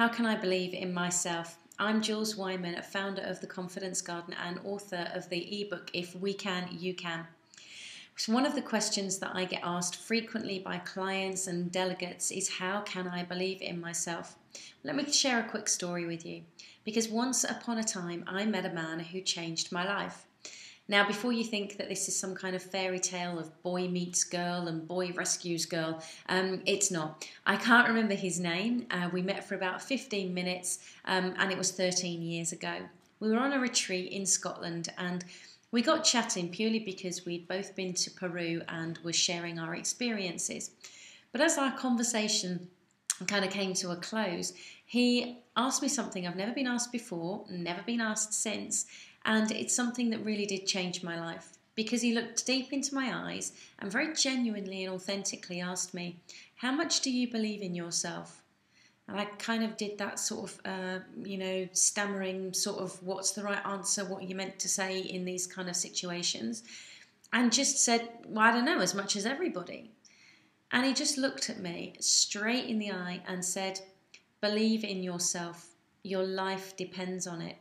How can I believe in myself? I'm Jules Wyman, founder of The Confidence Garden and author of the ebook If We Can, You Can. So one of the questions that I get asked frequently by clients and delegates is, how can I believe in myself? Let me share a quick story with you, because once upon a time I met a man who changed my life. Now, before you think that this is some kind of fairy tale of boy meets girl and boy rescues girl, it's not. I can't remember his name. We met for about 15 minutes and it was 13 years ago. We were on a retreat in Scotland and we got chatting purely because we'd both been to Peru and were sharing our experiences. But as our conversation kind of came to a close, he asked me something I've never been asked before, never been asked since, and it's something that really did change my life, because he looked deep into my eyes and very genuinely and authentically asked me, how much do you believe in yourself? And I kind of did that sort of, stammering sort of what's the right answer, what you meant to say in these kind of situations, and just said, well, I don't know, as much as everybody. And he just looked at me straight in the eye and said, believe in yourself. Your life depends on it.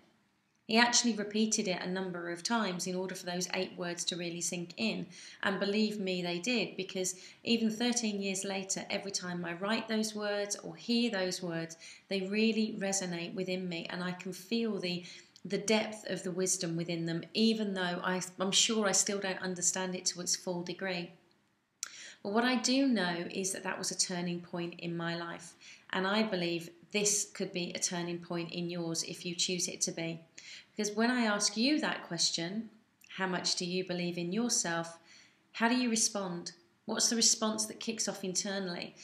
He actually repeated it a number of times in order for those 8 words to really sink in. And believe me, they did, because even 13 years later, every time I write those words or hear those words, they really resonate within me, and I can feel the depth of the wisdom within them, even though I'm sure I still don't understand it to its full degree. But what I do know is that was a turning point in my life, and I believe this could be a turning point in yours if you choose it to be. Because when I ask you that question, how much do you believe in yourself, how do you respond? What's the response that kicks off internally?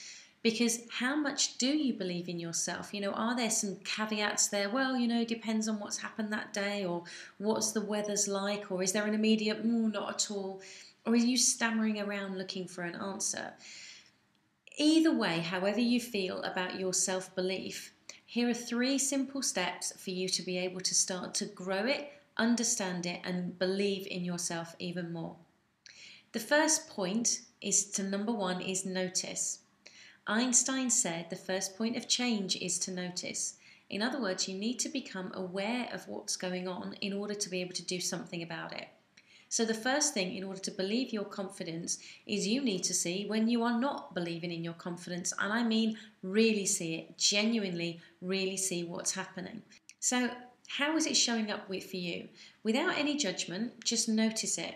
Because how much do you believe in yourself? Are there some caveats there? Well, depends on what's happened that day, or what's the weather's like, or is there an immediate, not at all? Or are you stammering around looking for an answer? Either way, however you feel about your self-belief, here are 3 simple steps for you to be able to start to grow it, understand it, and believe in yourself even more. The first point is number 1 is notice. Einstein said the first point of change is to notice. In other words, you need to become aware of what's going on in order to be able to do something about it. So the first thing, in order to believe your confidence, is you need to see when you are not believing in your confidence. And I mean really see it, genuinely really see what's happening. So how is it showing up for you? Without any judgment, just notice it.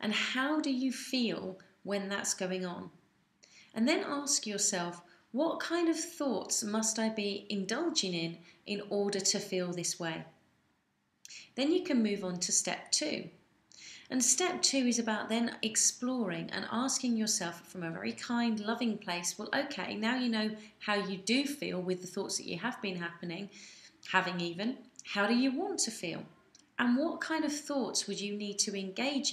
And how do you feel when that's going on? And then ask yourself, what kind of thoughts must I be indulging in order to feel this way? Then you can move on to step 2. And step 2 is about then exploring and asking yourself from a very kind, loving place, well, okay, now you know how you do feel with the thoughts that you have been having even, how do you want to feel? And what kind of thoughts would you need to engage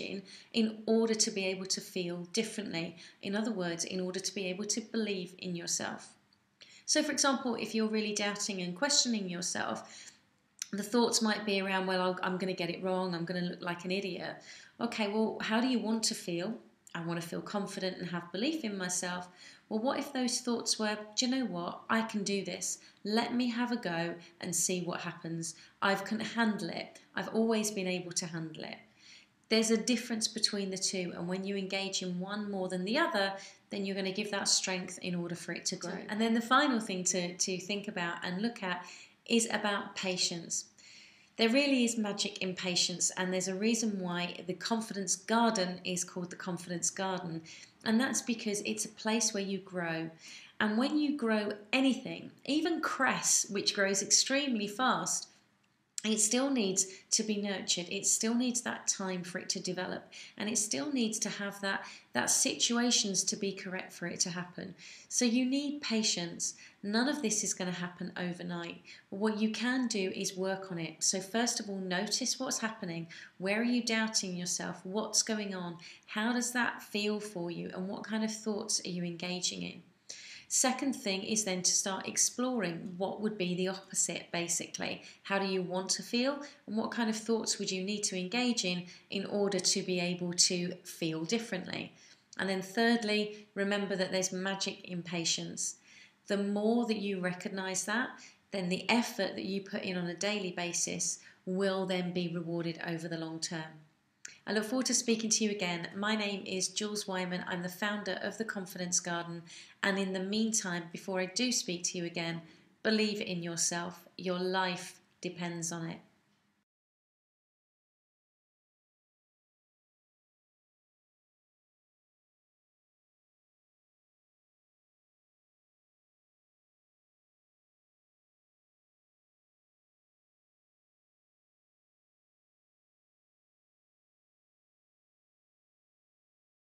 in order to be able to feel differently? In other words, in order to be able to believe in yourself. So, for example, if you're really doubting and questioning yourself, the thoughts might be around, well, I'm going to get it wrong, I'm going to look like an idiot. Okay, well, how do you want to feel? I want to feel confident and have belief in myself. Well, what if those thoughts were, do you know what? I can do this. Let me have a go and see what happens. I can handle it. I've always been able to handle it. There's a difference between the two, and when you engage in one more than the other, then you're going to give that strength in order for it to grow. And then the final thing to think about and look at is about patience. There really is magic in patience, and there's a reason why the Confidence Garden is called the Confidence Garden, and that's because it's a place where you grow. And when you grow anything, even cress, which grows extremely fast, it still needs to be nurtured. It still needs that time for it to develop, and it still needs to have that situations to be correct for it to happen. So you need patience. None of this is going to happen overnight. What you can do is work on it. So first of all, notice what's happening. Where are you doubting yourself? What's going on? How does that feel for you? And what kind of thoughts are you engaging in? Second thing is then to start exploring what would be the opposite, basically. How do you want to feel, and what kind of thoughts would you need to engage in order to be able to feel differently? And then thirdly, remember that there's magic in patience. The more that you recognize that, then the effort that you put in on a daily basis will then be rewarded over the long term. I look forward to speaking to you again. My name is Jules Wyman. I'm the founder of The Confidence Garden. And in the meantime, before I do speak to you again, believe in yourself. Your life depends on it.